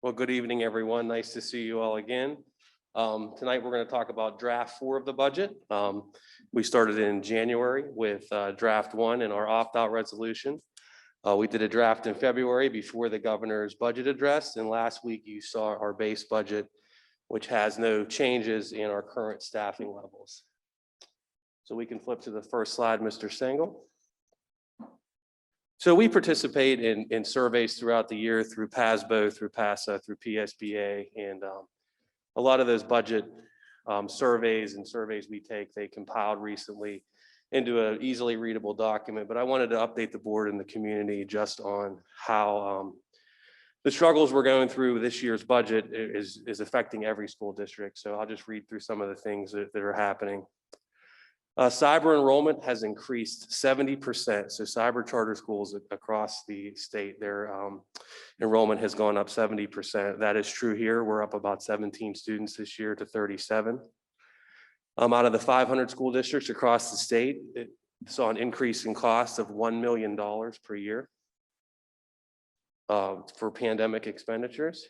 Well, good evening, everyone. Nice to see you all again. Tonight, we're going to talk about draft 4 of the budget. We started in January with draft 1 in our opt-out resolution. We did a draft in February before the governor's budget address, and last week you saw our base budget, which has no changes in our current staffing levels. So we can flip to the first slide, Mr. Stengel. So we participate in surveys throughout the year through PASBO, through PASA, through PSBA, and a lot of those budget surveys and surveys we take, they compiled recently into an easily readable document. But I wanted to update the board and the community just on how the struggles we're going through this year's budget is affecting every school district. So I'll just read through some of the things that are happening. Cyber enrollment has increased 70%. So cyber charter schools across the state, their enrollment has gone up 70%. That is true here. We're up about 17 students this year to 37. Out of the 500 school districts across the state, it saw an increase in costs of $1 million per year for pandemic expenditures.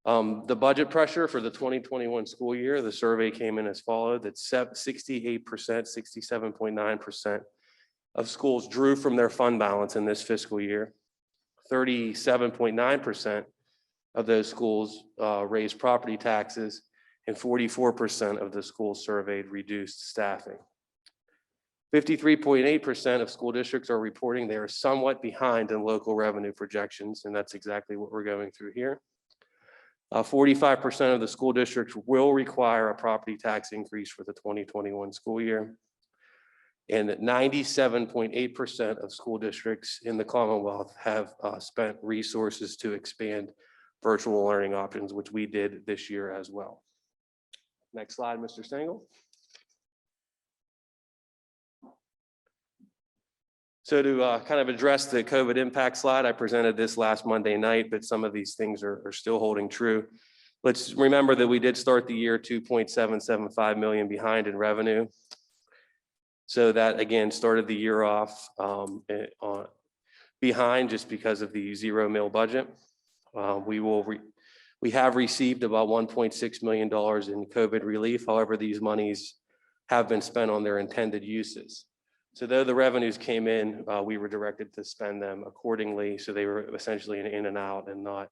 The budget pressure for the 2021 school year, the survey came in as followed, that 68%, 67.9% of schools drew from their fund balance in this fiscal year. 37.9% of those schools raised property taxes, and 44% of the schools surveyed reduced staffing. 53.8% of school districts are reporting they are somewhat behind in local revenue projections, and that's exactly what we're going through here. 45% of the school districts will require a property tax increase for the 2021 school year. And 97.8% of school districts in the Commonwealth have spent resources to expand virtual learning options, which we did this year as well. Next slide, Mr. Stengel. So to kind of address the COVID impact slide, I presented this last Monday night, but some of these things are still holding true. Let's remember that we did start the year 2.775 million behind in revenue. So that again started the year off behind just because of the zero mil budget. We have received about $1.6 million in COVID relief. However, these monies have been spent on their intended uses. So though the revenues came in, we were directed to spend them accordingly. So they were essentially an in and out and not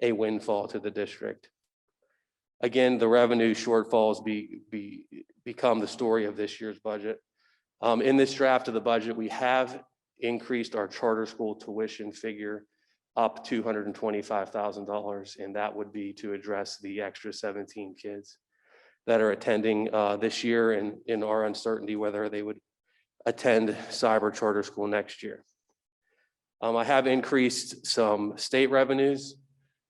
a windfall to the district. Again, the revenue shortfalls become the story of this year's budget. In this draft of the budget, we have increased our charter school tuition figure up $225,000, and that would be to address the extra 17 kids that are attending this year, and in our uncertainty whether they would attend cyber charter school next year. I have increased some state revenues.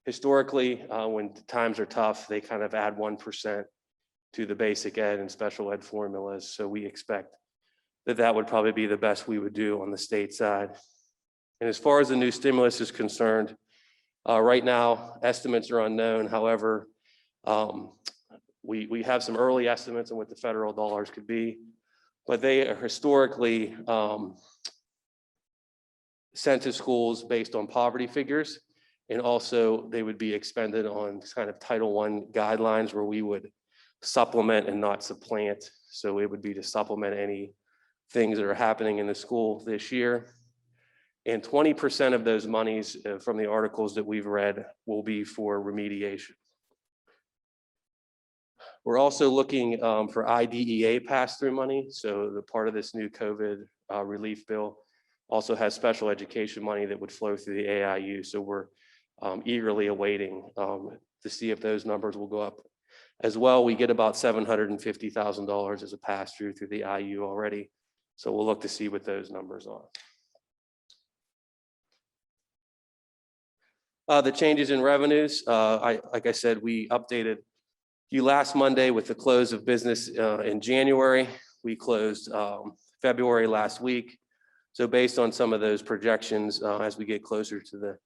Historically, when times are tough, they kind of add 1% to the basic ed and special ed formulas. So we expect that would probably be the best we would do on the state side. And as far as the new stimulus is concerned, right now, estimates are unknown. However, we have some early estimates on what the federal dollars could be, but they are historically sent to schools based on poverty figures. And also they would be expended on kind of Title I guidelines where we would supplement and not supplant. So it would be to supplement any things that are happening in the school this year. And 20% of those monies from the articles that we've read will be for remediation. We're also looking for IDEA pass-through money. So the part of this new COVID relief bill also has special education money that would flow through the AIU. So we're eagerly awaiting to see if those numbers will go up as well. We get about $750,000 as a pass-through through the IU already. So we'll look to see what those numbers are. The changes in revenues, like I said, we updated you last Monday with the close of business in January. We closed February last week. So based on some of those projections, as we get closer to the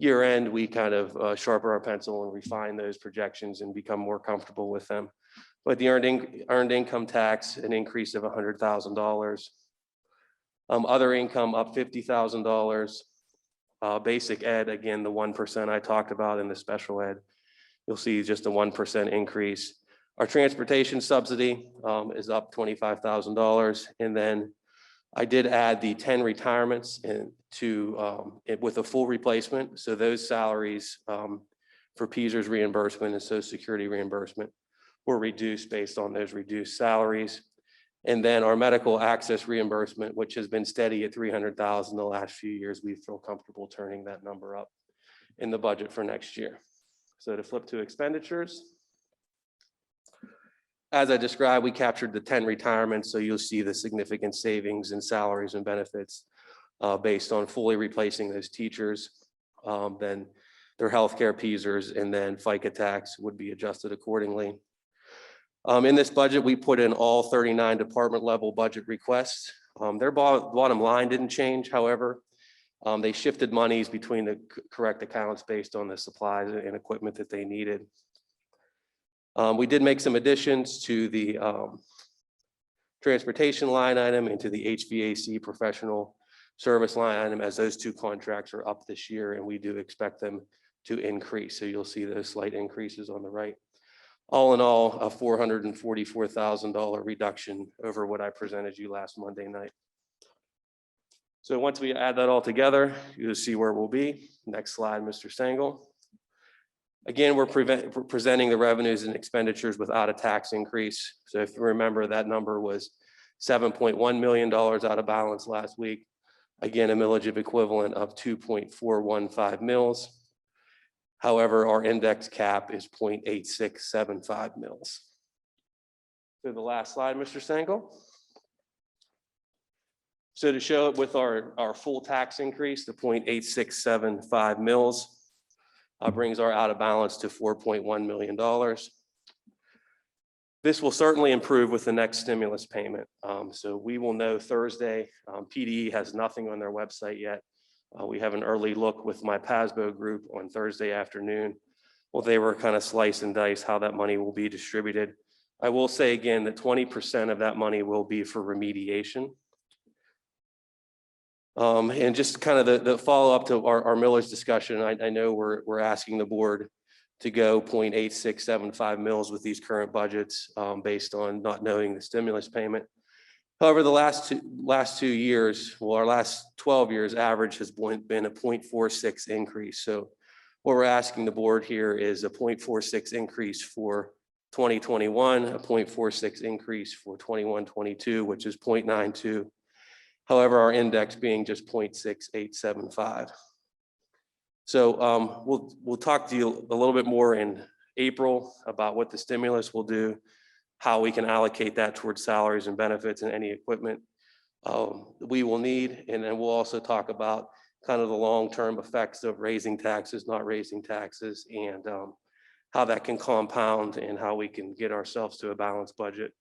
year end, we kind of sharpen our pencil and refine those projections and become more comfortable with them. But the earned income tax, an increase of $100,000. Other income up $50,000. Basic ed, again, the 1% I talked about in the special ed, you'll see just a 1% increase. Our transportation subsidy is up $25,000. And then I did add the 10 retirements with a full replacement. So those salaries for PSERS reimbursement and Social Security reimbursement were reduced based on those reduced salaries. And then our medical access reimbursement, which has been steady at $300,000 the last few years, we feel comfortable turning that number up in the budget for next year. So to flip to expenditures. As I described, we captured the 10 retirements, so you'll see the significant savings in salaries and benefits based on fully replacing those teachers. Then their healthcare PSERS and then FICA tax would be adjusted accordingly. In this budget, we put in all 39 department level budget requests. Their bottom line didn't change, however. They shifted monies between the correct accounts based on the supplies and equipment that they needed. We did make some additions to the transportation line item and to the HVAC professional service line item, as those two contracts are up this year and we do expect them to increase. So you'll see those slight increases on the right. All in all, a $444,000 reduction over what I presented you last Monday night. So once we add that all together, you'll see where we'll be. Next slide, Mr. Stengel. Again, we're presenting the revenues and expenditures without a tax increase. So if you remember, that number was $7.1 million out of balance last week. Again, a millage equivalent of 2.415 mils. However, our index cap is 0.8675 mils. So the last slide, Mr. Stengel. So to show it with our full tax increase, the 0.8675 mils brings our out of balance to $4.1 million. This will certainly improve with the next stimulus payment. So we will know Thursday. PDE has nothing on their website yet. We have an early look with my PASBO group on Thursday afternoon. Well, they were kind of slice and dice how that money will be distributed. I will say again that 20% of that money will be for remediation. And just kind of the follow up to our millage discussion, I know we're asking the board to go 0.8675 mils with these current budgets based on not knowing the stimulus payment. However, the last 2 years, well, our last 12 years average has been a 0.46 increase. So what we're asking the board here is a 0.46 increase for 2021, a 0.46 increase for 21-22, which is 0.92. However, our index being just 0.6875. So we'll talk to you a little bit more in April about what the stimulus will do, how we can allocate that towards salaries and benefits and any equipment we will need. And then we'll also talk about kind of the long-term effects of raising taxes, not raising taxes, and how that can compound and how we can get ourselves to a balanced budget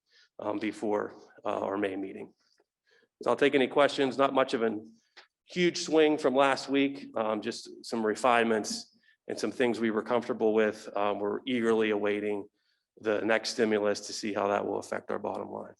before our May meeting. So I'll take any questions. Not much of a huge swing from last week, just some refinements and some things we were comfortable with. We're eagerly awaiting the next stimulus to see how that will affect our bottom line.